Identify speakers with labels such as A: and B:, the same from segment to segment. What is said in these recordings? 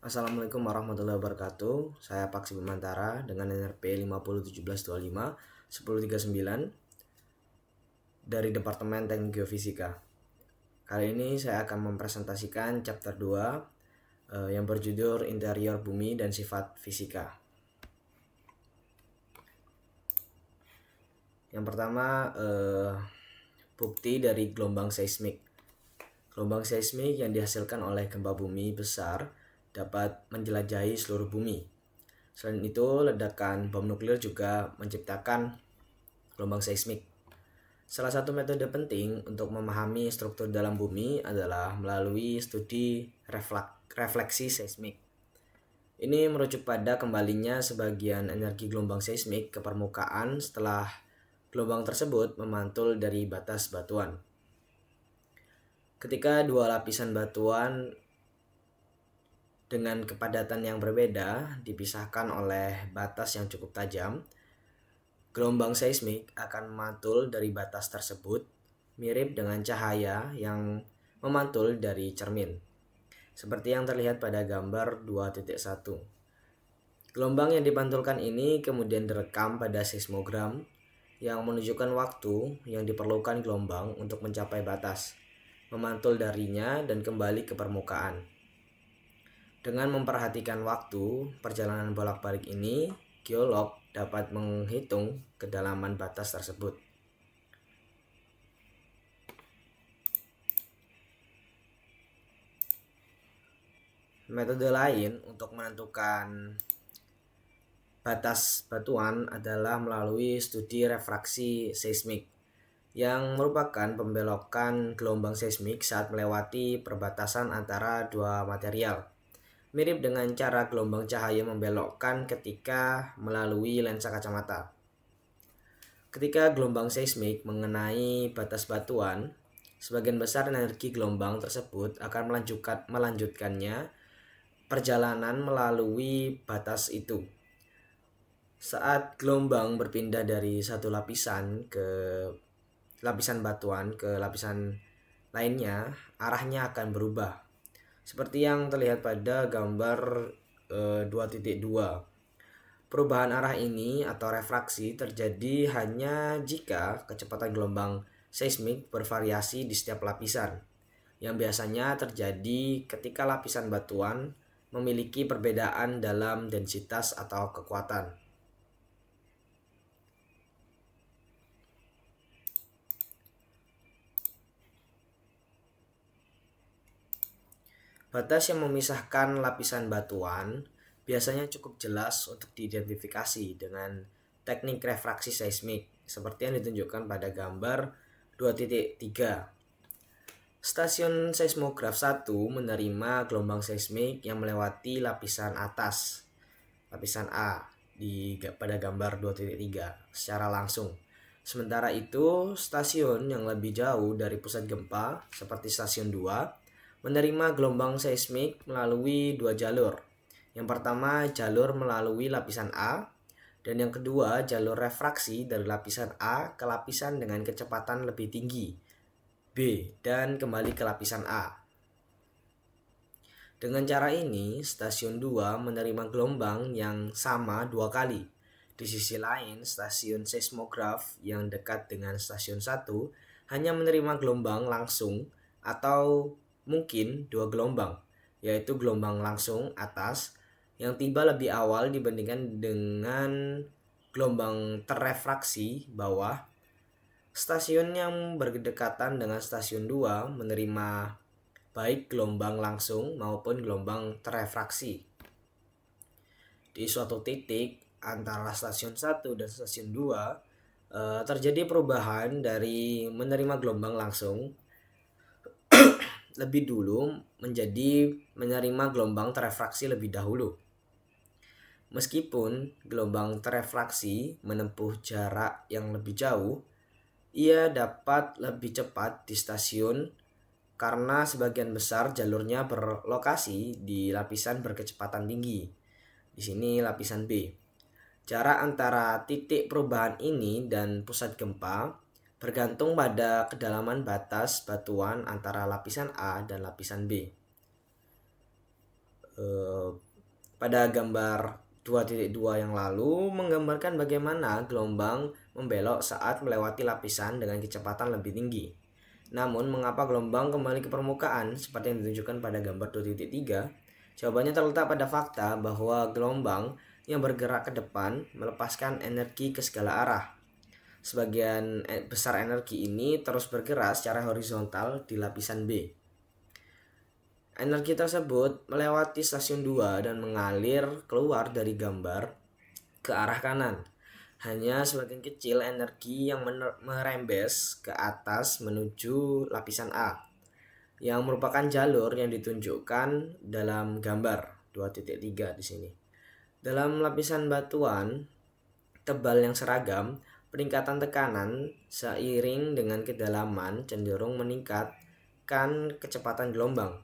A: Assalamualaikum warahmatullahi wabarakatuh. Saya Paksi Bimantara dengan NRP 501725 1039 dari Departemen Teknik Geofisika. Kali ini saya akan mempresentasikan chapter 2 yang berjudul Interior Bumi dan Sifat Fisika. Yang pertama, bukti dari gelombang seismik. Gelombang seismik yang dihasilkan oleh gempa bumi besar dapat menjelajahi seluruh bumi. Selain itu, ledakan bom nuklir juga menciptakan gelombang seismik. Salah satu metode penting untuk memahami struktur dalam bumi adalah melalui studi refleksi seismik. Ini merujuk pada kembalinya sebagian energi gelombang seismik ke permukaan setelah gelombang tersebut memantul dari batas batuan. Ketika dua lapisan batuan dengan kepadatan yang berbeda dipisahkan oleh batas yang cukup tajam, gelombang seismik akan memantul dari batas tersebut, mirip dengan cahaya yang memantul dari cermin, seperti yang terlihat pada gambar 2.1. Gelombang yang dipantulkan ini kemudian direkam pada seismogram yang menunjukkan waktu yang diperlukan gelombang untuk mencapai batas, memantul darinya dan kembali ke permukaan. Dengan memperhatikan waktu perjalanan bolak-balik ini, geolog dapat menghitung kedalaman batas tersebut. Metode lain untuk menentukan batas batuan adalah melalui studi refraksi seismik, yang merupakan pembelokan gelombang seismik saat melewati perbatasan antara dua material. Mirip dengan cara gelombang cahaya membelokkan ketika melalui lensa kacamata. Ketika gelombang seismik mengenai batas batuan, sebagian besar energi gelombang tersebut akan melanjutkannya perjalanan melalui batas itu. Saat gelombang berpindah dari satu lapisan ke lapisan batuan ke lapisan lainnya, arahnya akan berubah. Seperti yang terlihat pada gambar 2.2. Perubahan arah ini atau refraksi terjadi hanya jika kecepatan gelombang seismik bervariasi di setiap lapisan, yang biasanya terjadi ketika lapisan batuan memiliki perbedaan dalam densitas atau kekuatan. Batas yang memisahkan lapisan batuan biasanya cukup jelas untuk diidentifikasi dengan teknik refraksi seismik seperti yang ditunjukkan pada gambar 2.3. Stasiun seismograf 1 menerima gelombang seismik yang melewati lapisan atas, lapisan A pada gambar 2.3 secara langsung. Sementara itu, stasiun yang lebih jauh dari pusat gempa seperti stasiun 2 menerima gelombang seismik melalui dua jalur. Yang pertama, jalur melalui lapisan A, dan yang kedua, jalur refraksi dari lapisan A ke lapisan dengan kecepatan lebih tinggi, B, dan kembali ke lapisan A. Dengan cara ini, stasiun 2 menerima gelombang yang sama dua kali. Di sisi lain, stasiun seismograf yang dekat dengan stasiun 1 hanya menerima gelombang langsung atau mungkin dua gelombang, yaitu gelombang langsung atas yang tiba lebih awal dibandingkan dengan gelombang terrefraksi bawah. Stasiun yang berdekatan dengan stasiun 2 menerima baik gelombang langsung maupun gelombang terrefraksi. Di suatu titik antara stasiun 1 dan stasiun 2 terjadi perubahan dari menerima gelombang langsung lebih dulu menjadi menerima gelombang terrefraksi lebih dahulu. Meskipun gelombang terrefraksi menempuh jarak yang lebih jauh, ia dapat lebih cepat di stasiun karena sebagian besar jalurnya berlokasi di lapisan berkecepatan tinggi. Di sini lapisan B. Jarak antara titik perubahan ini dan pusat gempa bergantung pada kedalaman batas batuan antara lapisan A dan lapisan B. Eh, pada gambar 2.2 yang lalu menggambarkan bagaimana gelombang membelok saat melewati lapisan dengan kecepatan lebih tinggi. Namun, mengapa gelombang kembali ke permukaan seperti yang ditunjukkan pada gambar 2.3? Jawabannya terletak pada fakta bahwa gelombang yang bergerak ke depan melepaskan energi ke segala arah. Sebagian besar energi ini terus bergerak secara horizontal di lapisan B. Energi tersebut melewati stasiun 2 dan mengalir keluar dari gambar ke arah kanan. Hanya sebagian kecil energi yang merembes ke atas menuju lapisan A, yang merupakan jalur yang ditunjukkan dalam gambar 2.3 di sini. Dalam lapisan batuan tebal yang seragam, peningkatan tekanan seiring dengan kedalaman cenderung meningkatkan kecepatan gelombang.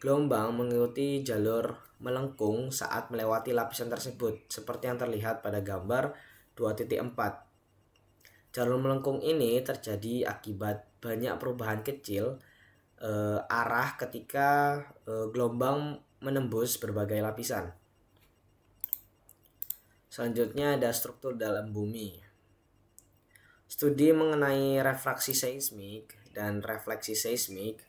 A: Gelombang mengikuti jalur melengkung saat melewati lapisan tersebut, seperti yang terlihat pada gambar 2.4. Jalur melengkung ini terjadi akibat banyak perubahan kecil arah ketika gelombang menembus berbagai lapisan. Selanjutnya ada struktur dalam bumi. Studi mengenai refraksi seismik dan refleksi seismik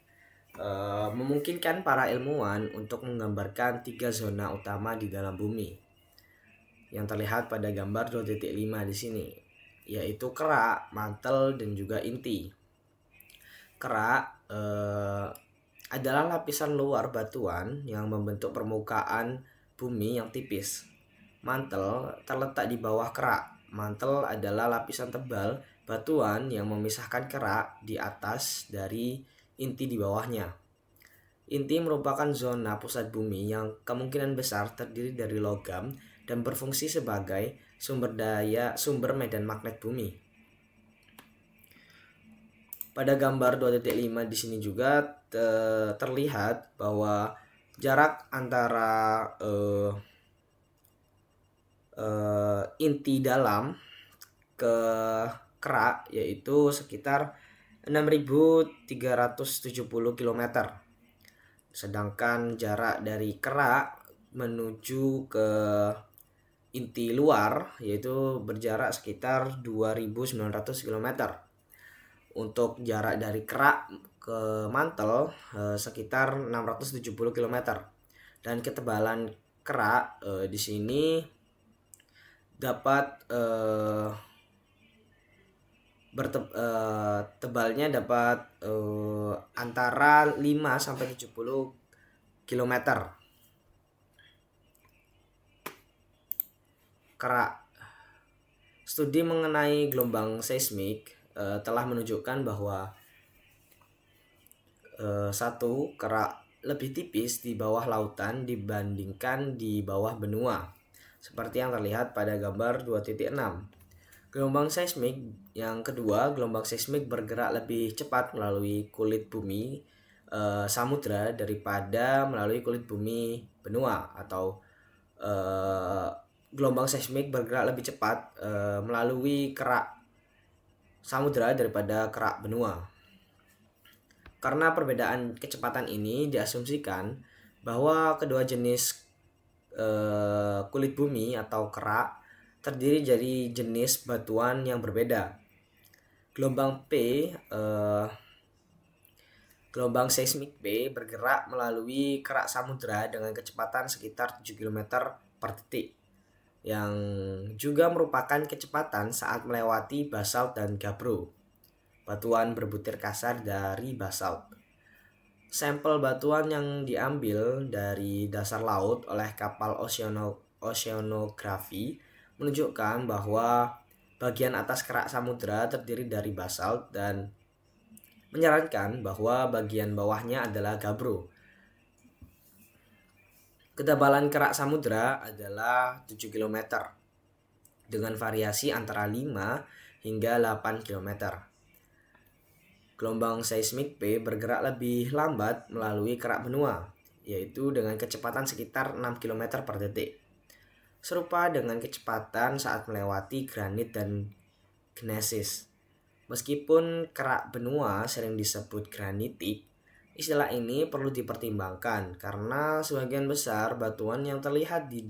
A: memungkinkan para ilmuwan untuk menggambarkan 3 zona utama di dalam bumi yang terlihat pada gambar 2.5 di sini, yaitu kerak, mantel, dan juga inti. Kerak adalah lapisan luar batuan yang membentuk permukaan bumi yang tipis. Mantel terletak di bawah kerak. Mantel adalah lapisan tebal batuan yang memisahkan kerak di atas dari inti di bawahnya. Inti merupakan zona pusat bumi yang kemungkinan besar terdiri dari logam dan berfungsi sebagai sumber medan magnet bumi. Pada gambar 2.5 di sini juga terlihat bahwa jarak antara inti dalam ke kerak yaitu sekitar 6.370 km. Sedangkan jarak dari kerak menuju ke inti luar yaitu berjarak sekitar 2.900 km. Untuk jarak dari kerak ke mantel sekitar 670 km. Dan ketebalan kerak di sini dapat tebalnya dapat antara 5 sampai 70 km. Kerak. Studi mengenai gelombang seismik telah menunjukkan bahwa satu, kerak lebih tipis di bawah lautan dibandingkan di bawah benua, seperti yang terlihat pada gambar 2.6. Gelombang seismik yang kedua, gelombang seismik bergerak lebih cepat melalui kulit bumi samudra daripada melalui kulit bumi benua, atau gelombang seismik bergerak lebih cepat melalui kerak samudra daripada kerak benua. Karena perbedaan kecepatan ini diasumsikan bahwa kedua jenis kulit bumi atau kerak terdiri dari jenis batuan yang berbeda. Gelombang seismik P bergerak melalui kerak samudra dengan kecepatan sekitar 7 km per detik, yang juga merupakan kecepatan saat melewati basalt dan gabbro, batuan berbutir kasar dari basalt. Sampel batuan yang diambil dari dasar laut oleh kapal oceanografi menunjukkan bahwa bagian atas kerak samudra terdiri dari basalt dan menyarankan bahwa bagian bawahnya adalah gabbro. Ketebalan kerak samudra adalah 7 km dengan variasi antara 5 hingga 8 km. Gelombang seismik P bergerak lebih lambat melalui kerak benua, yaitu dengan kecepatan sekitar 6 km per detik. Serupa dengan kecepatan saat melewati granit dan gnesis. Meskipun kerak benua sering disebut granitik, Istilah ini perlu dipertimbangkan karena sebagian besar batuan yang terlihat di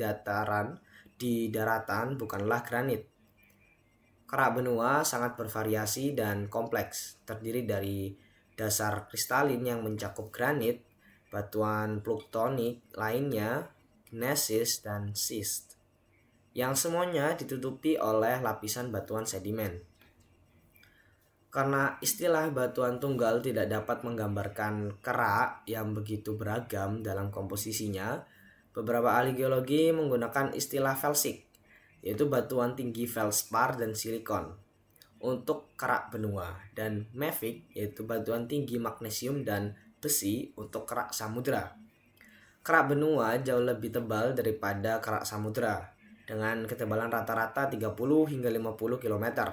A: daratan bukanlah granit. Kerak benua sangat bervariasi dan kompleks, terdiri dari dasar kristalin yang mencakup granit, batuan pluktonik lainnya, gnesis, dan schist, yang semuanya ditutupi oleh lapisan batuan sedimen. Karena istilah batuan tunggal tidak dapat menggambarkan kerak yang begitu beragam dalam komposisinya, beberapa ahli geologi menggunakan istilah felsik, yaitu batuan tinggi feldspar dan silikon, untuk kerak benua, dan mafic, yaitu batuan tinggi magnesium dan besi untuk kerak samudra. Kerak benua jauh lebih tebal daripada kerak samudra, dengan ketebalan rata-rata 30 hingga 50 km.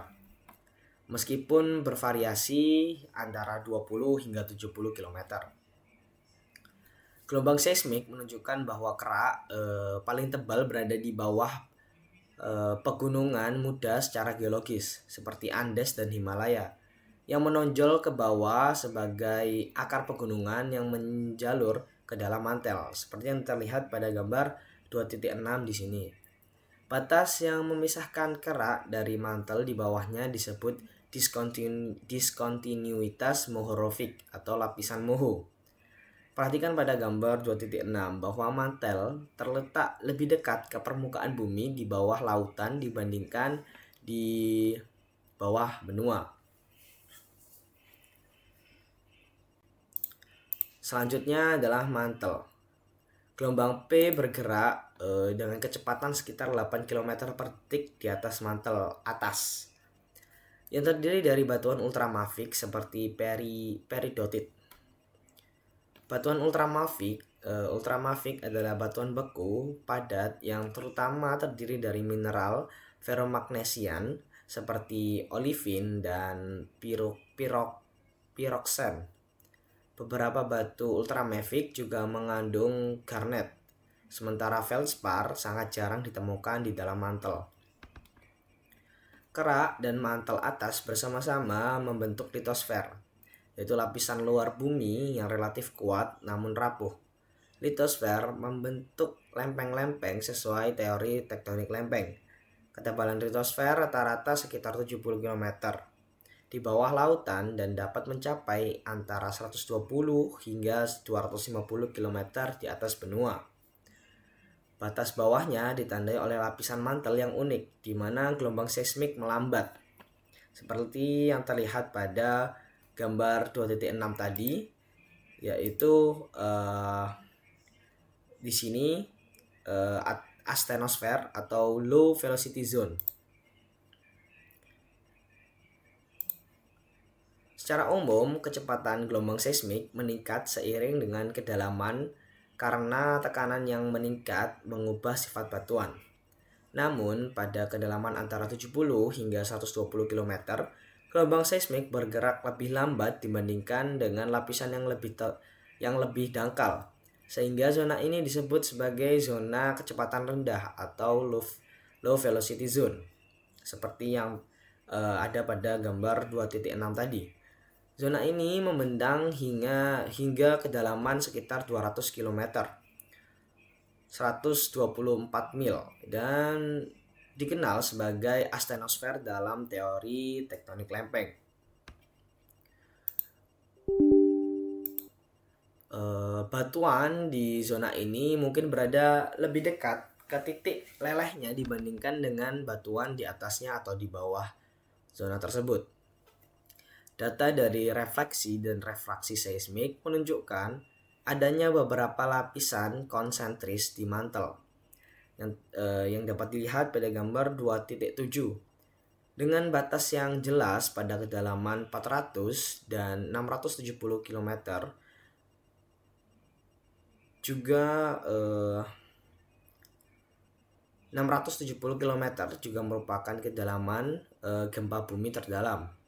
A: Meskipun bervariasi antara 20 hingga 70 km. Gelombang seismik menunjukkan bahwa kerak paling tebal berada di bawah pegunungan muda secara geologis, seperti Andes dan Himalaya, yang menonjol ke bawah sebagai akar pegunungan yang menjalur ke dalam mantel, seperti yang terlihat pada gambar 2.6 di sini. Batas yang memisahkan kerak dari mantel di bawahnya disebut diskontinuitas Mohorovic atau lapisan Moho. Perhatikan pada gambar 2.6 bahwa mantel terletak lebih dekat ke permukaan bumi di bawah lautan dibandingkan di bawah benua. Selanjutnya adalah mantel. Gelombang P bergerak dengan kecepatan sekitar 8 km per detik di atas mantel atas, yang terdiri dari batuan ultramafic seperti peridotit. Batuan ultramafic adalah batuan beku padat yang terutama terdiri dari mineral ferromagnesian seperti olivin dan piroksen. Beberapa batu ultramafic juga mengandung garnet, sementara feldspar sangat jarang ditemukan di dalam mantel. Kerak dan mantel atas bersama-sama membentuk litosfer, yaitu lapisan luar bumi yang relatif kuat namun rapuh. Litosfer membentuk lempeng-lempeng sesuai teori tektonik lempeng. Ketebalan litosfer rata-rata sekitar 70 km di bawah lautan dan dapat mencapai antara 120 hingga 250 km di atas benua. Batas bawahnya ditandai oleh lapisan mantel yang unik, di mana gelombang seismik melambat, seperti yang terlihat pada gambar 2.6 tadi, yaitu di sini astenosfer atau low velocity zone. Secara umum, kecepatan gelombang seismik meningkat seiring dengan kedalaman karena tekanan yang meningkat mengubah sifat batuan. Namun, pada kedalaman antara 70 hingga 120 km, gelombang seismik bergerak lebih lambat dibandingkan dengan lapisan yang lebih dangkal, sehingga zona ini disebut sebagai zona kecepatan rendah atau low velocity zone, seperti yang ada pada gambar 2.6 tadi. Zona ini membentang hingga kedalaman sekitar 200 km, 124 mil, dan dikenal sebagai astenosfer dalam teori tektonik lempeng. Batuan di zona ini mungkin berada lebih dekat ke titik lelehnya dibandingkan dengan batuan di atasnya atau di bawah zona tersebut. Data dari refleksi dan refraksi seismik menunjukkan adanya beberapa lapisan konsentris di mantel yang dapat dilihat pada gambar 2.7 dengan batas yang jelas pada kedalaman 400 dan 670 km. Juga 670 km juga merupakan kedalaman gempa bumi terdalam.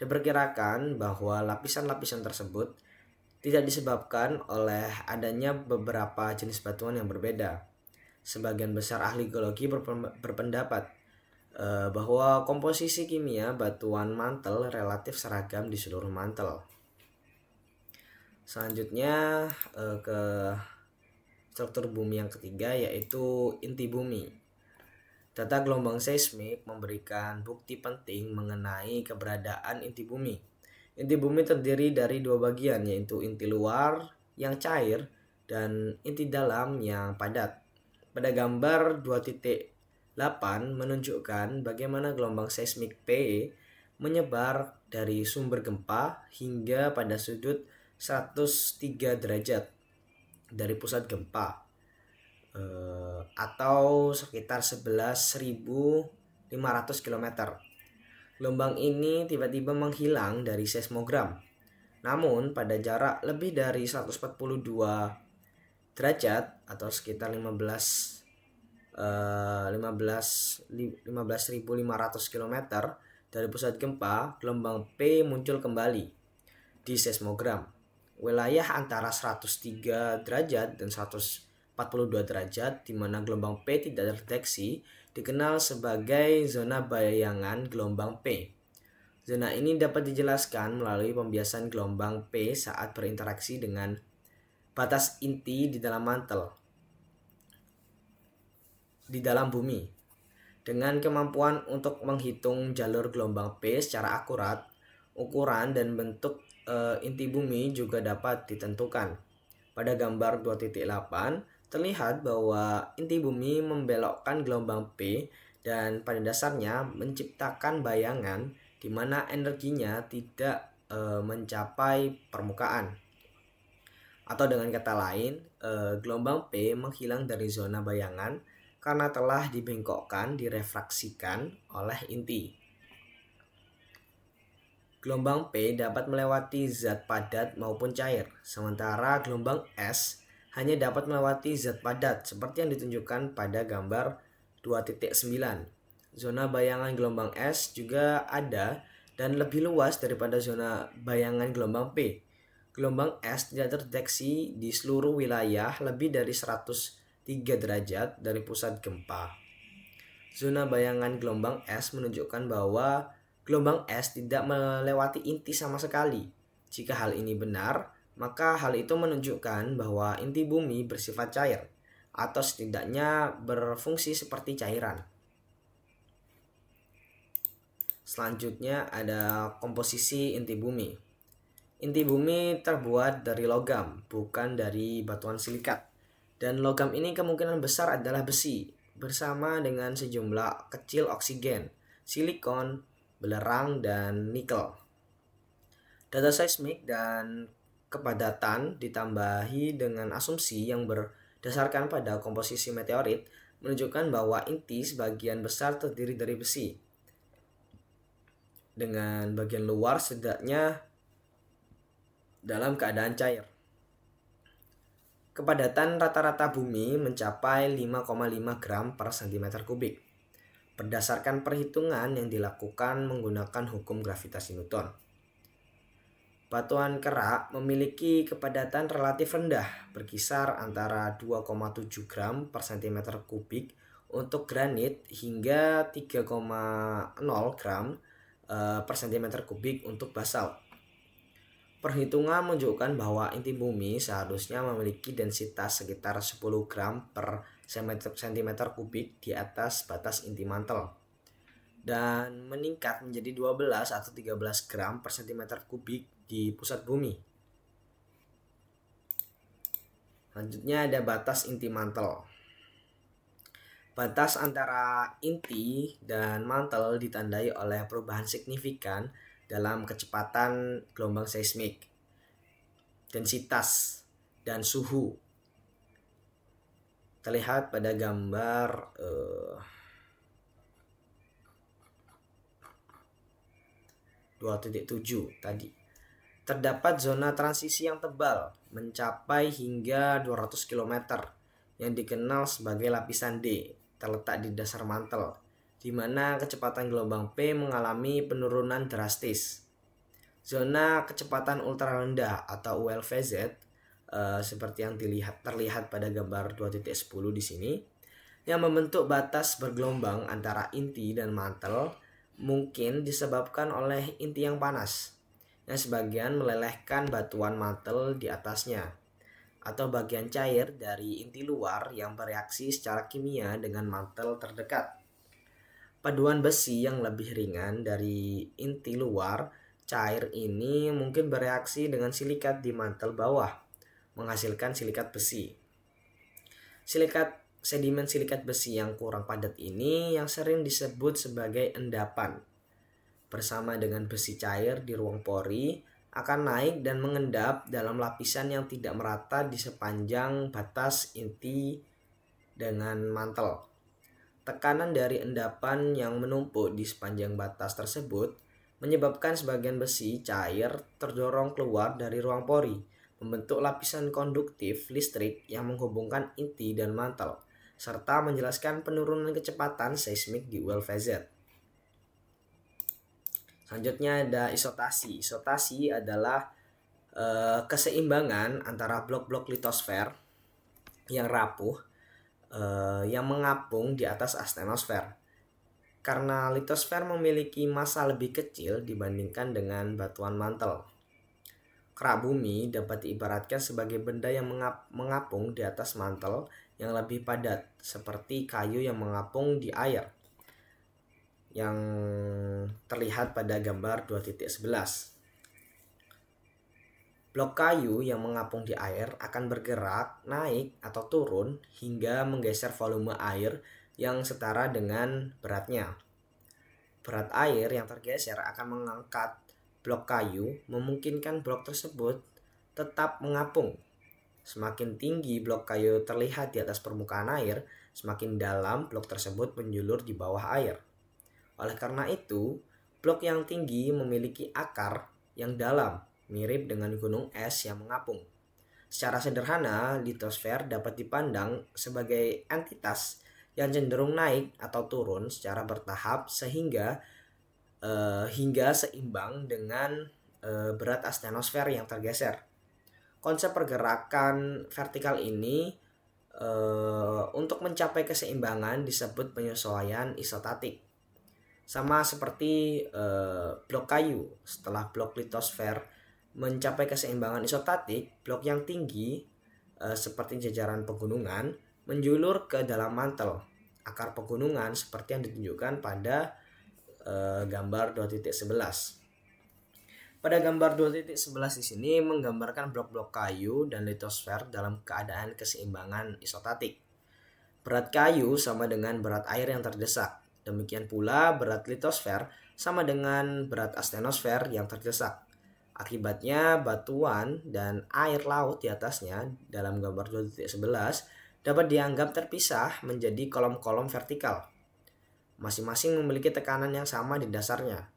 A: Diperkirakan bahwa lapisan-lapisan tersebut tidak disebabkan oleh adanya beberapa jenis batuan yang berbeda. Sebagian besar ahli geologi berpendapat bahwa komposisi kimia batuan mantel relatif seragam di seluruh mantel. Selanjutnya ke struktur bumi yang ketiga, yaitu inti bumi. Data gelombang seismik memberikan bukti penting mengenai keberadaan inti bumi. Inti bumi terdiri dari dua bagian, yaitu inti luar yang cair dan inti dalam yang padat. Pada gambar 2.8 menunjukkan bagaimana gelombang seismik P menyebar dari sumber gempa hingga pada sudut 103 derajat dari pusat gempa, atau sekitar 11.500 km. Gelombang ini tiba-tiba menghilang dari seismogram. Namun pada jarak lebih dari 142 derajat atau sekitar 15.500 km dari pusat gempa, gelombang P muncul kembali di seismogram. Wilayah antara 103 derajat dan 142 derajat di mana gelombang P tidak terdeteksi dikenal sebagai zona bayangan gelombang P. Zona ini dapat dijelaskan melalui pembiasan gelombang P saat berinteraksi dengan batas inti di dalam mantel di dalam bumi. Dengan kemampuan untuk menghitung jalur gelombang P secara akurat, ukuran dan bentuk inti bumi juga dapat ditentukan. Pada gambar 2.8 terlihat bahwa inti bumi membelokkan gelombang P dan pada dasarnya menciptakan bayangan di mana energinya tidak mencapai permukaan. Atau dengan kata lain, gelombang P menghilang dari zona bayangan karena telah dibengkokkan, direfraksikan oleh inti. Gelombang P dapat melewati zat padat maupun cair, sementara gelombang S hanya dapat melewati zat padat seperti yang ditunjukkan pada gambar 2.9. Zona bayangan gelombang S juga ada dan lebih luas daripada zona bayangan gelombang P. Gelombang S tidak terdeteksi di seluruh wilayah lebih dari 103 derajat dari pusat gempa. Zona bayangan gelombang S menunjukkan bahwa gelombang S tidak melewati inti sama sekali. Jika hal ini benar, maka hal itu menunjukkan bahwa inti bumi bersifat cair atau setidaknya berfungsi seperti cairan. Selanjutnya ada komposisi inti bumi. Inti bumi terbuat dari logam, bukan dari batuan silikat. Dan logam ini kemungkinan besar adalah besi, bersama dengan sejumlah kecil oksigen, silikon, belerang, dan nikel. Data seismik dan kepadatan ditambahi dengan asumsi yang berdasarkan pada komposisi meteorit menunjukkan bahwa inti sebagian besar terdiri dari besi, dengan bagian luar setidaknya dalam keadaan cair. Kepadatan rata-rata bumi mencapai 5,5 gram per cm kubik berdasarkan perhitungan yang dilakukan menggunakan hukum gravitasi Newton. Batuan kerak memiliki kepadatan relatif rendah, berkisar antara 2,7 gram per cm kubik untuk granit hingga 3,0 gram per cm kubik untuk basalt. Perhitungan menunjukkan bahwa inti bumi seharusnya memiliki densitas sekitar 10 gram per cm kubik di atas batas inti mantel dan meningkat menjadi 12 atau 13 gram per cm kubik di pusat bumi. Selanjutnya ada batas inti mantel. Batas antara inti dan mantel ditandai oleh perubahan signifikan dalam kecepatan gelombang seismik, densitas, dan suhu. Terlihat pada gambar 2.7 tadi. Terdapat zona transisi yang tebal mencapai hingga 200 km yang dikenal sebagai lapisan D, terletak di dasar mantel, di mana kecepatan gelombang P mengalami penurunan drastis. Zona kecepatan ultra rendah atau ULVZ seperti yang terlihat pada gambar 2.10 di sini, yang membentuk batas bergelombang antara inti dan mantel, mungkin disebabkan oleh inti yang panas, yang sebagian melelehkan batuan mantel di atasnya, atau bagian cair dari inti luar yang bereaksi secara kimia dengan mantel terdekat. Paduan besi yang lebih ringan dari inti luar cair ini mungkin bereaksi dengan silikat di mantel bawah, menghasilkan silikat besi. Sedimen silikat besi yang kurang padat ini yang sering disebut sebagai endapan, bersama dengan besi cair di ruang pori, akan naik dan mengendap dalam lapisan yang tidak merata di sepanjang batas inti dengan mantel. Tekanan dari endapan yang menumpuk di sepanjang batas tersebut menyebabkan sebagian besi cair terdorong keluar dari ruang pori, membentuk lapisan konduktif listrik yang menghubungkan inti dan mantel, serta menjelaskan penurunan kecepatan seismik di ULVZ. Selanjutnya ada isotasi. Isotasi adalah keseimbangan antara blok-blok litosfer yang rapuh yang mengapung di atas astenosfer. Karena litosfer memiliki massa lebih kecil dibandingkan dengan batuan mantel. Kerak bumi dapat diibaratkan sebagai benda yang mengapung di atas mantel yang lebih padat, seperti kayu yang mengapung di air, yang terlihat pada gambar 2.11. Blok kayu yang mengapung di air akan bergerak, naik atau turun hingga menggeser volume air yang setara dengan beratnya. Berat air yang tergeser akan mengangkat blok kayu, memungkinkan blok tersebut tetap mengapung. Semakin tinggi blok kayu terlihat di atas permukaan air, semakin dalam blok tersebut menjulur di bawah air. Oleh karena itu, blok yang tinggi memiliki akar yang dalam, mirip dengan gunung es yang mengapung. Secara sederhana, litosfer dapat dipandang sebagai entitas yang cenderung naik atau turun secara bertahap hingga seimbang dengan berat astenosfer yang tergeser. Konsep pergerakan vertikal ini untuk mencapai keseimbangan disebut penyesuaian isotatik. Sama seperti blok kayu, setelah blok litosfer mencapai keseimbangan isotatik, blok yang tinggi seperti jajaran pegunungan menjulur ke dalam mantel akar pegunungan seperti yang ditunjukkan pada gambar 2.11. Pada gambar 2.11 di sini menggambarkan blok-blok kayu dan litosfer dalam keadaan keseimbangan isotatik. Berat kayu sama dengan berat air yang terdesak. Demikian pula berat litosfer sama dengan berat astenosfer yang terdesak. Akibatnya batuan dan air laut di atasnya dalam gambar 2.11 dapat dianggap terpisah menjadi kolom-kolom vertikal. Masing-masing memiliki tekanan yang sama di dasarnya.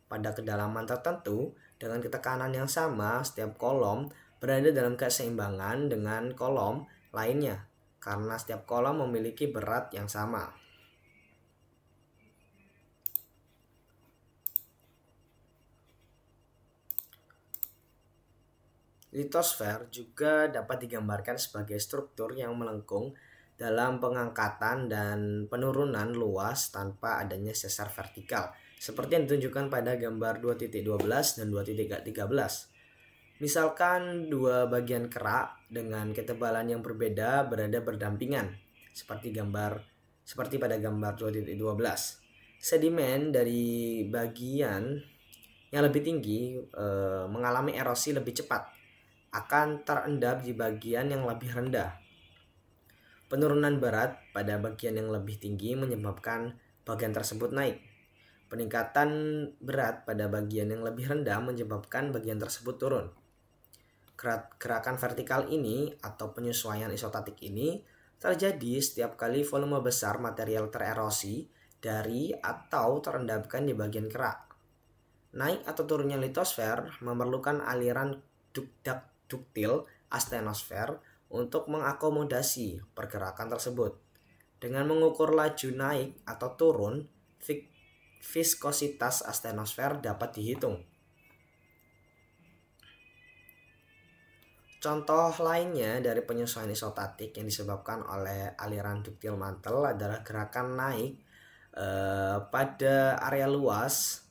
A: Pada kedalaman tertentu, dengan ketekanan yang sama, setiap kolom berada dalam keseimbangan dengan kolom lainnya, karena setiap kolom memiliki berat yang sama. Litosfer juga dapat digambarkan sebagai struktur yang melengkung dalam pengangkatan dan penurunan luas tanpa adanya sesar vertikal, seperti yang ditunjukkan pada gambar 2.12 dan 2.13. Misalkan dua bagian kerak dengan ketebalan yang berbeda berada berdampingan, seperti pada gambar 2.12. Sedimen dari bagian yang lebih tinggi mengalami erosi lebih cepat, akan terendap di bagian yang lebih rendah. Penurunan berat pada bagian yang lebih tinggi menyebabkan bagian tersebut naik. Peningkatan berat pada bagian yang lebih rendah menyebabkan bagian tersebut turun. Gerakan vertikal ini atau penyesuaian isotatik ini terjadi setiap kali volume besar material tererosi dari atau terendapkan di bagian kerak. Naik atau turunnya litosfer memerlukan aliran duktil astenosfer untuk mengakomodasi pergerakan tersebut. Dengan mengukur laju naik atau turun, viskositas astenosfer dapat dihitung. Contoh lainnya dari penyesuaian isotatik yang disebabkan oleh aliran duktil mantel adalah gerakan naik pada area luas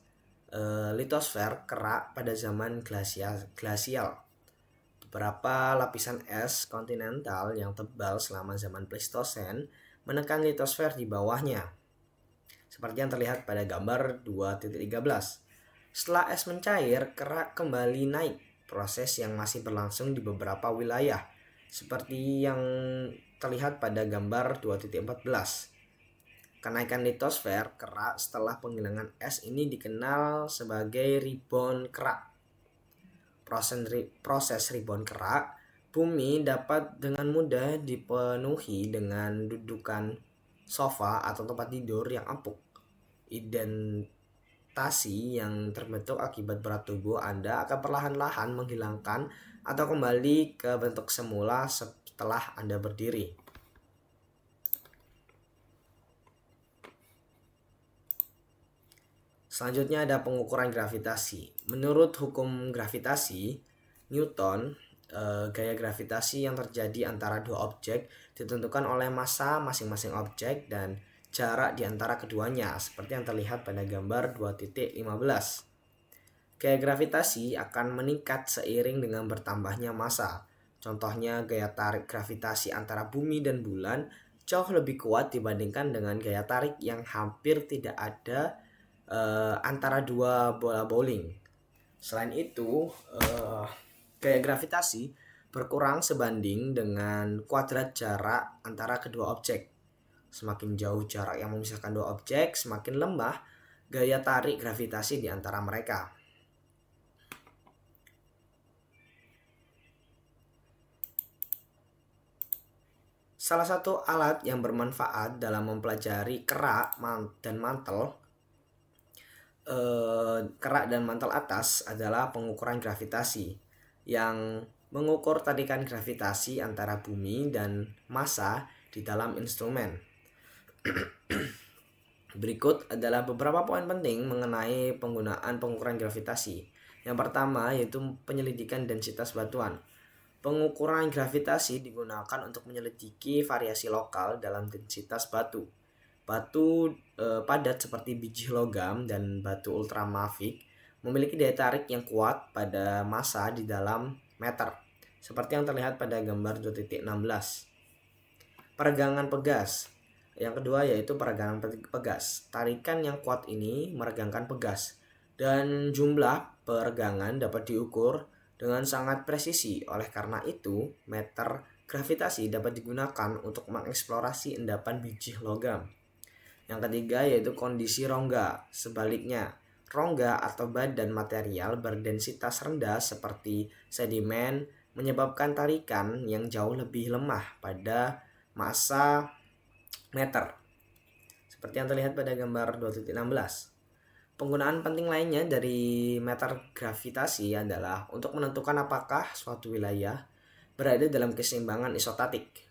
A: litosfer kerak pada zaman glasial. Beberapa lapisan es kontinental yang tebal selama zaman Pleistosen menekan litosfer di bawahnya, seperti yang terlihat pada gambar 2.13. Setelah es mencair, kerak kembali naik, proses yang masih berlangsung di beberapa wilayah, seperti yang terlihat pada gambar 2.14. Kenaikan litosfer kerak setelah penghilangan es ini dikenal sebagai rebound kerak. Proses rebound kerak bumi dapat dengan mudah dipenuhi dengan dudukan sofa atau tempat tidur yang empuk. Indentasi yang terbentuk akibat berat tubuh Anda akan perlahan-lahan menghilangkan atau kembali ke bentuk semula setelah Anda berdiri. Selanjutnya ada pengukuran gravitasi. Menurut hukum gravitasi Newton, gaya gravitasi yang terjadi antara dua objek ditentukan oleh massa masing-masing objek dan jarak di antara keduanya, seperti yang terlihat pada gambar 2.15. Gaya gravitasi akan meningkat seiring dengan bertambahnya massa. Contohnya, gaya tarik gravitasi antara bumi dan bulan jauh lebih kuat dibandingkan dengan gaya tarik yang hampir tidak ada antara dua bola bowling. Selain itu, gaya gravitasi berkurang sebanding dengan kuadrat jarak antara kedua objek. Semakin jauh jarak yang memisahkan dua objek, semakin lemah gaya tarik gravitasi di antara mereka. Salah satu alat yang bermanfaat dalam mempelajari kerak dan mantel atas adalah pengukuran gravitasi yang mengukur tarikan gravitasi antara bumi dan massa di dalam instrumen. Berikut adalah beberapa poin penting mengenai penggunaan pengukuran gravitasi. Yang pertama yaitu penyelidikan densitas batuan. Pengukuran gravitasi digunakan untuk menyelidiki variasi lokal dalam densitas batu. Batu padat seperti biji logam dan batu ultramafik memiliki daya tarik yang kuat pada massa di dalam meter, seperti yang terlihat pada gambar 2.16. Peregangan pegas. Yang kedua yaitu peregangan pegas. Tarikan yang kuat ini meregangkan pegas, dan jumlah peregangan dapat diukur dengan sangat presisi. Oleh karena itu, meter gravitasi dapat digunakan untuk mengeksplorasi endapan biji logam. Yang ketiga yaitu kondisi rongga. Sebaliknya, rongga atau badan material berdensitas rendah seperti sedimen menyebabkan tarikan yang jauh lebih lemah pada massa meter, seperti yang terlihat pada gambar 2.16. Penggunaan penting lainnya dari meter gravitasi adalah untuk menentukan apakah suatu wilayah berada dalam keseimbangan isostatik.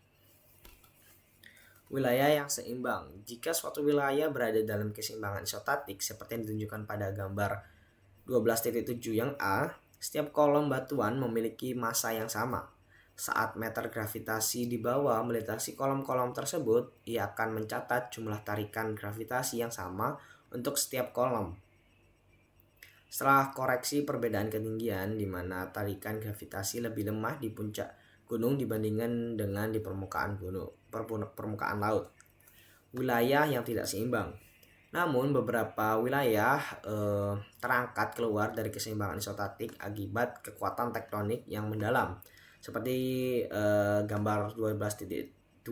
A: Wilayah yang seimbang. Jika suatu wilayah berada dalam keseimbangan isostatik seperti yang ditunjukkan pada gambar 12.7 yang A, setiap kolom batuan memiliki massa yang sama. Saat meter gravitasi di bawah melintasi kolom-kolom tersebut, ia akan mencatat jumlah tarikan gravitasi yang sama untuk setiap kolom. Setelah koreksi perbedaan ketinggian, di mana tarikan gravitasi lebih lemah di puncak gunung dibandingkan dengan di permukaan laut. Wilayah yang tidak seimbang. Namun beberapa wilayah terangkat keluar dari keseimbangan isostatik akibat kekuatan tektonik yang mendalam, seperti gambar 2.17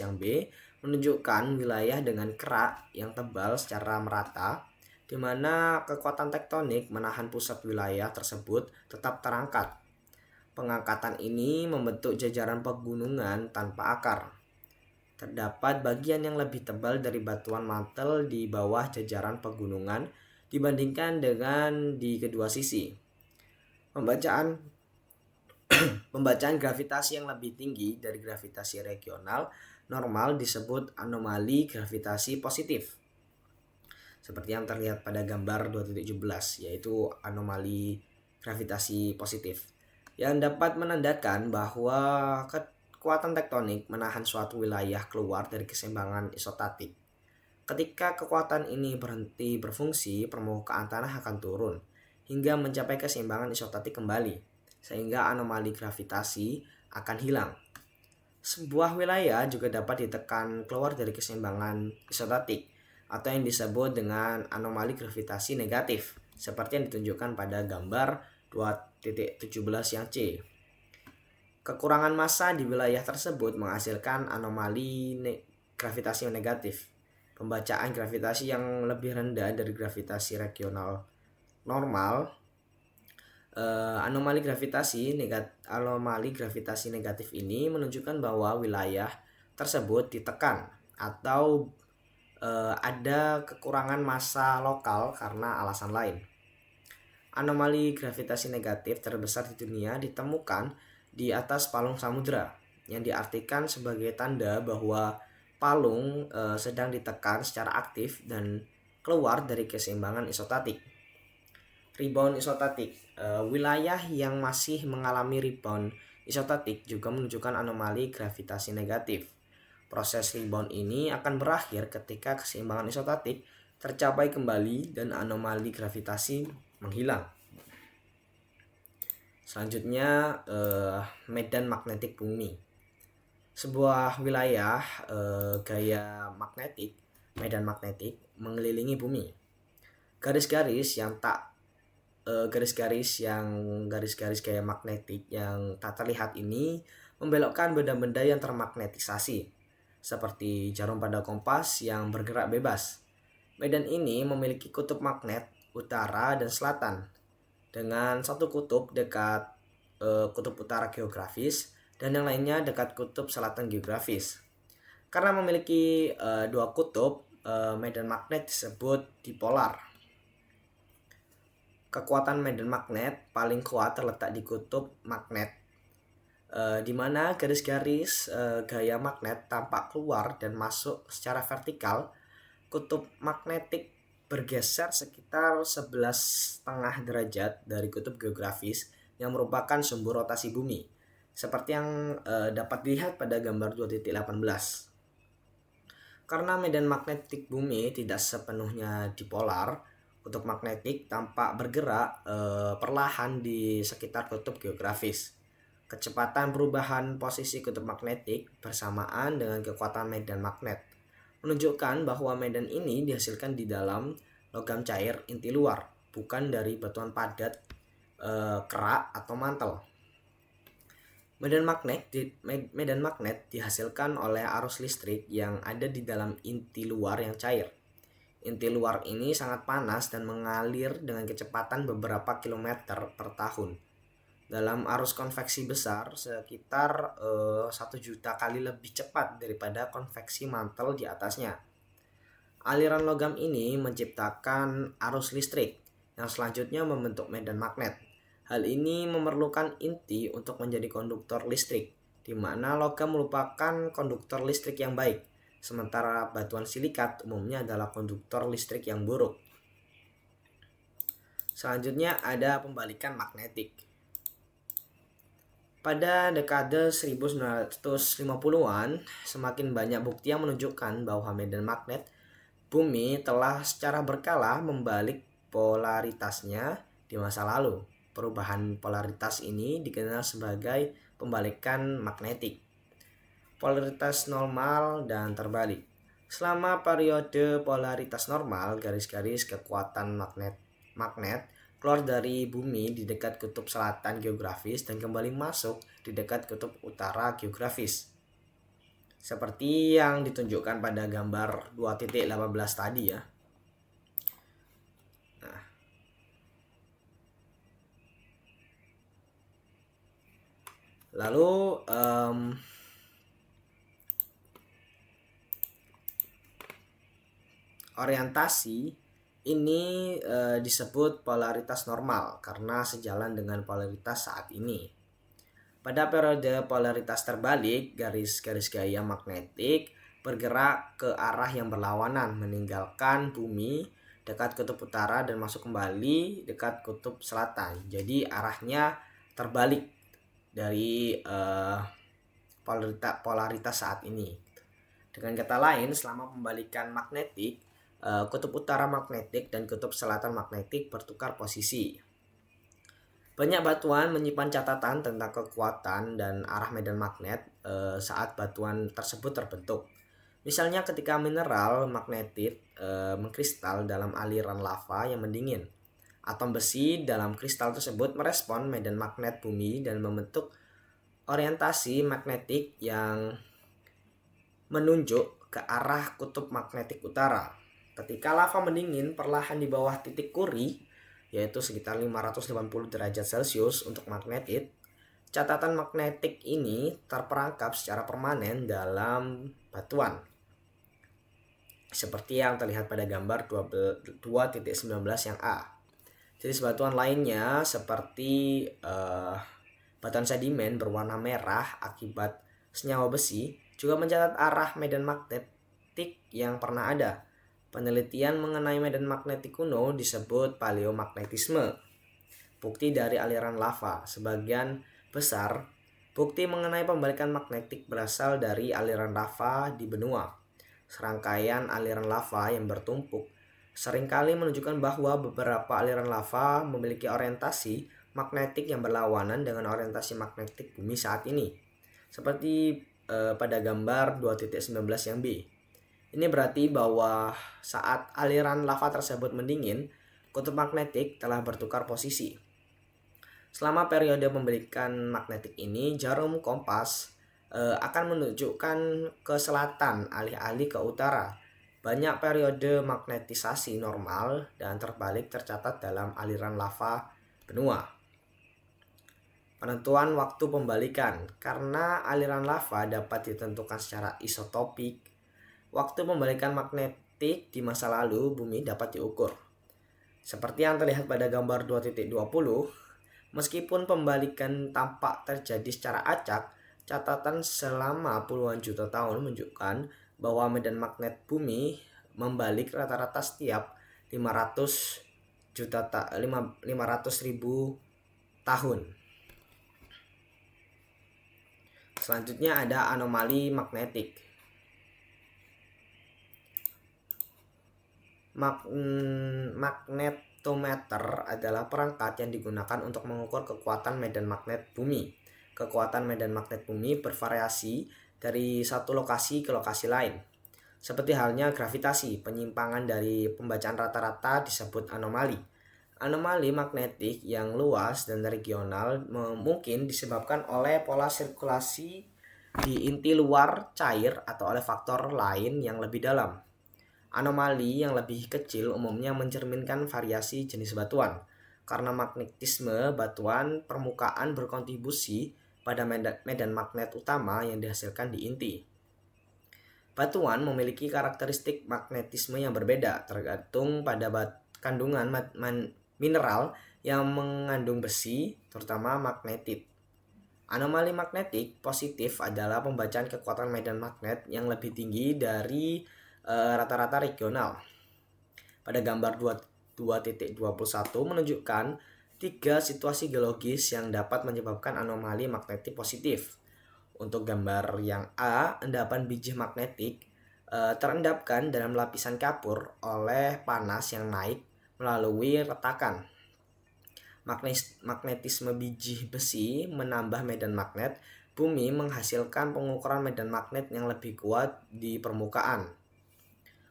A: yang B menunjukkan wilayah dengan kerak yang tebal secara merata, di mana kekuatan tektonik menahan pusat wilayah tersebut tetap terangkat. Pengangkatan ini membentuk jajaran pegunungan tanpa akar. Terdapat bagian yang lebih tebal dari batuan mantel di bawah jajaran pegunungan dibandingkan dengan di kedua sisi. Pembacaan gravitasi yang lebih tinggi dari gravitasi regional normal disebut anomali gravitasi positif, seperti yang terlihat pada gambar 2.17, yaitu anomali gravitasi positif, yang dapat menandakan bahwa kekuatan tektonik menahan suatu wilayah keluar dari keseimbangan isostatik. Ketika kekuatan ini berhenti berfungsi, permukaan tanah akan turun hingga mencapai keseimbangan isostatik kembali, sehingga anomali gravitasi akan hilang. Sebuah wilayah juga dapat ditekan keluar dari keseimbangan isostatik atau yang disebut dengan anomali gravitasi negatif, seperti yang ditunjukkan pada gambar 2.17 yang C. Kekurangan massa di wilayah tersebut menghasilkan anomali gravitasi negatif. Pembacaan gravitasi yang lebih rendah dari gravitasi regional normal. Anomali gravitasi negatif ini menunjukkan bahwa wilayah tersebut ditekan atau ada kekurangan massa lokal karena alasan lain. Anomali gravitasi negatif terbesar di dunia ditemukan di atas palung samudra, yang diartikan sebagai tanda bahwa palung sedang ditekan secara aktif dan keluar dari keseimbangan isostatik. Rebound isostatik, wilayah yang masih mengalami rebound isostatik juga menunjukkan anomali gravitasi negatif. Proses rebound ini akan berakhir ketika keseimbangan isostatik tercapai kembali dan anomali gravitasi menghilang. Selanjutnya, medan magnetik bumi. Sebuah wilayah gaya magnetik, medan magnetik mengelilingi bumi. Garis-garis gaya magnetik yang tak terlihat ini membelokkan benda-benda yang termagnetisasi, seperti jarum pada kompas yang bergerak bebas. Medan ini memiliki kutub magnet utara dan selatan, dengan satu kutub dekat kutub utara geografis dan yang lainnya dekat kutub selatan geografis. Karena memiliki dua kutub, medan magnet disebut dipolar. Kekuatan medan magnet paling kuat terletak di kutub magnet, di mana garis-garis gaya magnet tampak keluar dan masuk secara vertikal. Kutub magnetik bergeser sekitar 11,5 derajat dari kutub geografis yang merupakan sumber rotasi bumi, seperti yang dapat dilihat pada gambar 2.18. Karena medan magnetik bumi tidak sepenuhnya dipolar, kutub magnetik tampak bergerak perlahan di sekitar kutub geografis. Kecepatan perubahan posisi kutub magnetik bersamaan dengan kekuatan medan magnet menunjukkan bahwa medan ini dihasilkan di dalam logam cair inti luar, bukan dari batuan padat, kerak atau mantel. Medan magnet dihasilkan oleh arus listrik yang ada di dalam inti luar yang cair. Inti luar ini sangat panas dan mengalir dengan kecepatan beberapa kilometer per tahun. Dalam arus konveksi besar sekitar 1 juta kali lebih cepat daripada konveksi mantel di atasnya. Aliran logam ini menciptakan arus listrik yang selanjutnya membentuk medan magnet. Hal ini memerlukan inti untuk menjadi konduktor listrik, di mana logam merupakan konduktor listrik yang baik, sementara batuan silikat umumnya adalah konduktor listrik yang buruk. Selanjutnya ada pembalikan magnetik. Pada dekade 1950-an, semakin banyak bukti yang menunjukkan bahwa medan magnet bumi telah secara berkala membalik polaritasnya di masa lalu. Perubahan polaritas ini dikenal sebagai pembalikan magnetik. Polaritas normal dan terbalik. Selama periode polaritas normal, garis-garis kekuatan magnet keluar dari bumi di dekat kutub selatan geografis dan kembali masuk di dekat kutub utara geografis. Seperti yang ditunjukkan pada gambar 2.18 tadi ya. Nah, lalu orientasi ini disebut polaritas normal karena sejalan dengan polaritas saat ini. Pada periode polaritas terbalik, garis-garis gaya magnetik bergerak ke arah yang berlawanan, meninggalkan bumi dekat kutub utara dan masuk kembali dekat kutub selatan. Jadi arahnya terbalik dari polaritas saat ini. Dengan kata lain, selama pembalikan magnetik, kutub utara magnetik dan kutub selatan magnetik bertukar posisi. Banyak batuan menyimpan catatan tentang kekuatan dan arah medan magnet saat batuan tersebut terbentuk. Misalnya ketika mineral magnetit mengkristal dalam aliran lava yang mendingin. Atom besi dalam kristal tersebut merespon medan magnet bumi dan membentuk orientasi magnetik yang menunjuk ke arah kutub magnetik utara. Ketika lava mendingin perlahan di bawah titik Curie, yaitu sekitar 580 derajat Celcius untuk magnetit, catatan magnetik ini terperangkap secara permanen dalam batuan. Seperti yang terlihat pada gambar 2.19 yang A. Jenis batuan lainnya seperti batuan sedimen berwarna merah akibat senyawa besi juga mencatat arah medan magnetik yang pernah ada. Penelitian mengenai medan magnetik kuno disebut paleomagnetisme. Bukti dari aliran lava. Sebagian besar bukti mengenai pembalikan magnetik berasal dari aliran lava di benua. Serangkaian aliran lava yang bertumpuk seringkali menunjukkan bahwa beberapa aliran lava memiliki orientasi magnetik yang berlawanan dengan orientasi magnetik bumi saat ini. Seperti pada gambar 2.19 yang B. Ini berarti bahwa saat aliran lava tersebut mendingin, kutub magnetik telah bertukar posisi. Selama periode pembalikan magnetik ini, jarum kompas akan menunjukkan ke selatan, alih-alih ke utara. Banyak periode magnetisasi normal dan terbalik tercatat dalam aliran lava benua. Penentuan waktu pembalikan. Karena aliran lava dapat ditentukan secara isotopik, waktu pembalikan magnetik di masa lalu bumi dapat diukur. Seperti yang terlihat pada gambar 2.20, meskipun pembalikan tampak terjadi secara acak, catatan selama puluhan juta tahun menunjukkan bahwa medan magnet bumi membalik rata-rata setiap 500.000 tahun. Selanjutnya ada anomali magnetik. Magnetometer adalah perangkat yang digunakan untuk mengukur kekuatan medan magnet bumi. Kekuatan medan magnet bumi bervariasi dari satu lokasi ke lokasi lain. Seperti halnya gravitasi, penyimpangan dari pembacaan rata-rata disebut anomali. Anomali magnetik yang luas dan regional mungkin disebabkan oleh pola sirkulasi di inti luar cair atau oleh faktor lain yang lebih dalam. Anomali yang lebih kecil umumnya mencerminkan variasi jenis batuan. Karena magnetisme batuan permukaan berkontribusi pada medan magnet utama yang dihasilkan di inti. Batuan memiliki karakteristik magnetisme yang berbeda tergantung pada kandungan mineral yang mengandung besi, terutama magnetit. Anomali magnetik positif adalah pembacaan kekuatan medan magnet yang lebih tinggi dari rata-rata regional. Pada gambar 2.21 menunjukkan 3 situasi geologis yang dapat menyebabkan anomali magnetik positif. Untuk gambar yang A, endapan biji magnetik terendapkan dalam lapisan kapur oleh panas yang naik melalui retakan. Magnetisme biji besi menambah medan magnet bumi menghasilkan pengukuran medan magnet yang lebih kuat di permukaan.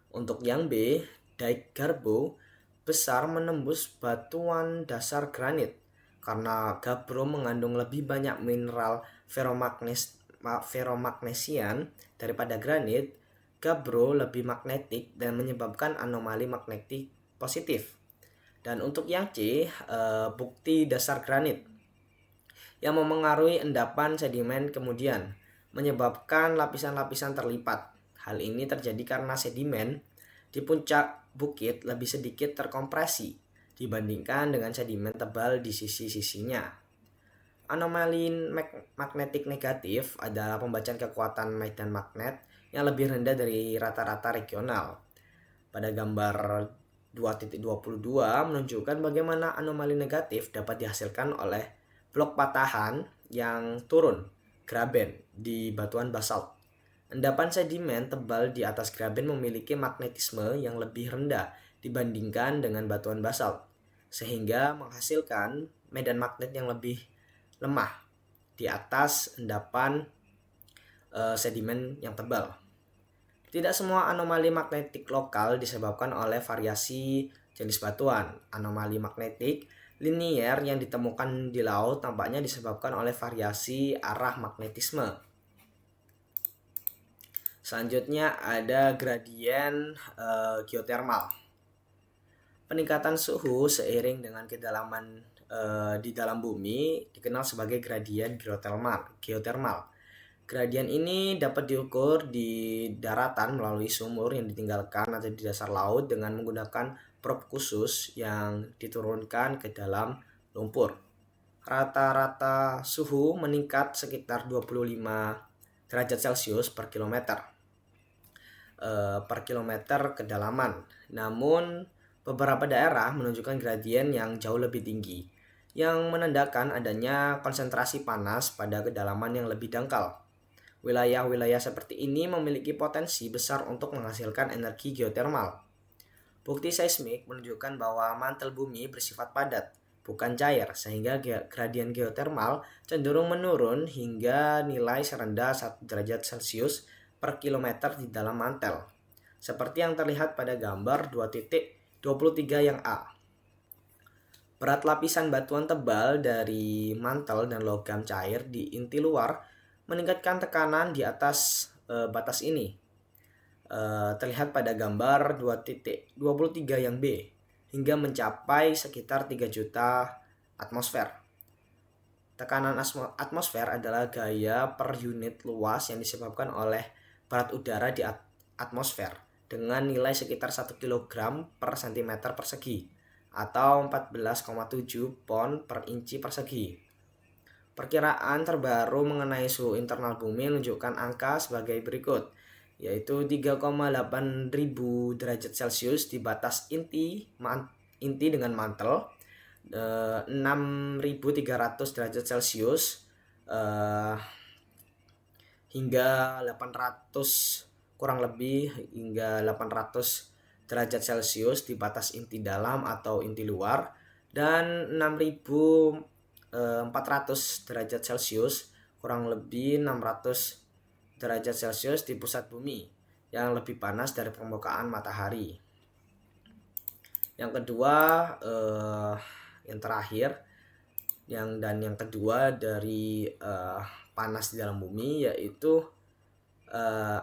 A: Untuk yang B, dike garbo besar menembus batuan dasar granit. Karena gabbro mengandung lebih banyak mineral ferromagnesian daripada granit, gabbro lebih magnetik dan menyebabkan anomali magnetik positif. Dan untuk yang C, bukti dasar granit yang memengaruhi endapan sedimen kemudian menyebabkan lapisan-lapisan terlipat. Hal ini terjadi karena sedimen di puncak bukit lebih sedikit terkompresi dibandingkan dengan sedimen tebal di sisi-sisinya. Anomali magnetik negatif adalah pembacaan kekuatan medan magnet yang lebih rendah dari rata-rata regional. Pada gambar 2.22 menunjukkan bagaimana anomali negatif dapat dihasilkan oleh blok patahan yang turun, graben, di batuan basalt. Endapan sedimen tebal di atas graben memiliki magnetisme yang lebih rendah dibandingkan dengan batuan basalt, sehingga menghasilkan medan magnet yang lebih lemah di atas endapan sedimen yang tebal. Tidak semua anomali magnetik lokal disebabkan oleh variasi jenis batuan. Anomali magnetik linier yang ditemukan di laut tampaknya disebabkan oleh variasi arah magnetisme. Selanjutnya ada gradien geotermal. Peningkatan suhu seiring dengan kedalaman di dalam bumi dikenal sebagai gradien geotermal. Gradien ini dapat diukur di daratan melalui sumur yang ditinggalkan atau di dasar laut dengan menggunakan probe khusus yang diturunkan ke dalam lumpur. Rata-rata suhu meningkat sekitar 25 derajat Celcius per kilometer kedalaman. Namun beberapa daerah menunjukkan gradien yang jauh lebih tinggi, yang menandakan adanya konsentrasi panas pada kedalaman yang lebih dangkal. Wilayah-wilayah seperti ini memiliki potensi besar untuk menghasilkan energi geotermal. Bukti seismik menunjukkan bahwa mantel bumi bersifat padat, bukan cair, sehingga gradien geotermal cenderung menurun hingga nilai serendah 1 derajat Celcius per kilometer di dalam mantel, seperti yang terlihat pada gambar 2.23 yang A. Berat lapisan batuan tebal dari mantel dan logam cair di inti luar meningkatkan tekanan di atas batas ini. Terlihat pada gambar 2.23 yang B, hingga mencapai sekitar 3 juta atmosfer. Tekanan atmosfer adalah gaya per unit luas yang disebabkan oleh berat udara di atmosfer dengan nilai sekitar 1 kg per cm persegi atau 14,7 pon per inci persegi. Perkiraan terbaru mengenai suhu internal bumi menunjukkan angka sebagai berikut, yaitu 3,8 ribu derajat Celcius di batas inti dengan mantel, 6.300 derajat Celcius hingga 800 derajat Celcius di batas inti dalam atau inti luar, dan 6.400 derajat Celcius kurang lebih 600 derajat Celcius di pusat bumi yang lebih panas dari permukaan matahari. Yang kedua, yang terakhir, yang kedua dari panas di dalam bumi, yaitu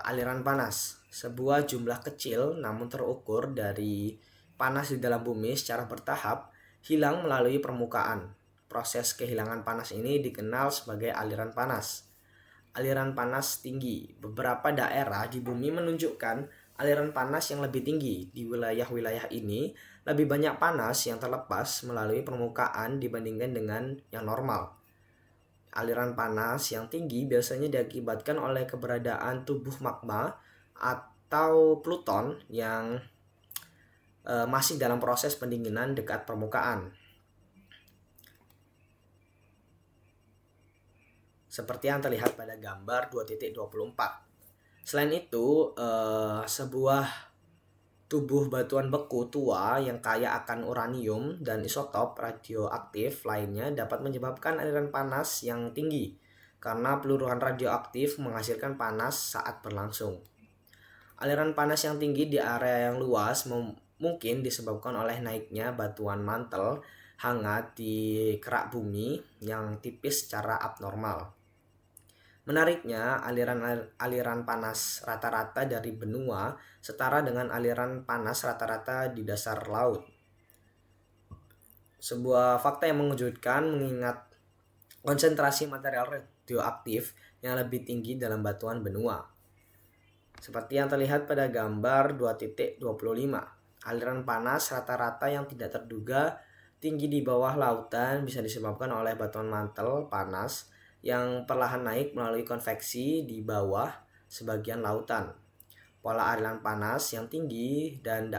A: aliran panas. Sebuah jumlah kecil namun terukur dari panas di dalam bumi secara bertahap hilang melalui permukaan. Proses kehilangan panas ini dikenal sebagai aliran panas. Aliran panas tinggi. Beberapa daerah di bumi menunjukkan aliran panas yang lebih tinggi. Di wilayah-wilayah ini, lebih banyak panas yang terlepas melalui permukaan dibandingkan dengan yang normal. Aliran panas yang tinggi biasanya diakibatkan oleh keberadaan tubuh magma atau pluton yang masih dalam proses pendinginan dekat permukaan. Seperti yang terlihat pada gambar 2.24. Selain itu, sebuah tubuh batuan beku tua yang kaya akan uranium dan isotop radioaktif lainnya dapat menyebabkan aliran panas yang tinggi karena peluruhan radioaktif menghasilkan panas saat berlangsung. Aliran panas yang tinggi di area yang luas mungkin disebabkan oleh naiknya batuan mantel hangat di kerak bumi yang tipis secara abnormal. Menariknya, aliran panas rata-rata dari benua setara dengan aliran panas rata-rata di dasar laut. Sebuah fakta yang mengejutkan mengingat konsentrasi material radioaktif yang lebih tinggi dalam batuan benua. Seperti yang terlihat pada gambar 2.25, aliran panas rata-rata yang tidak terduga tinggi di bawah lautan bisa disebabkan oleh batuan mantel panas yang perlahan naik melalui konveksi di bawah sebagian lautan. Pola aliran panas yang tinggi dan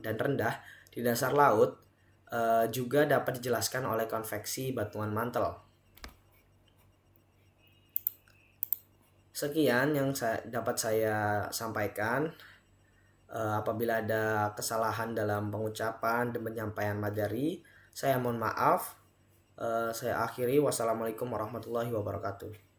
A: rendah di dasar laut juga dapat dijelaskan oleh konveksi batuan mantel. Sekian yang dapat saya sampaikan. Apabila ada kesalahan dalam pengucapan dan penyampaian materi, saya mohon maaf. Saya akhiri. Wassalamualaikum warahmatullahi wabarakatuh.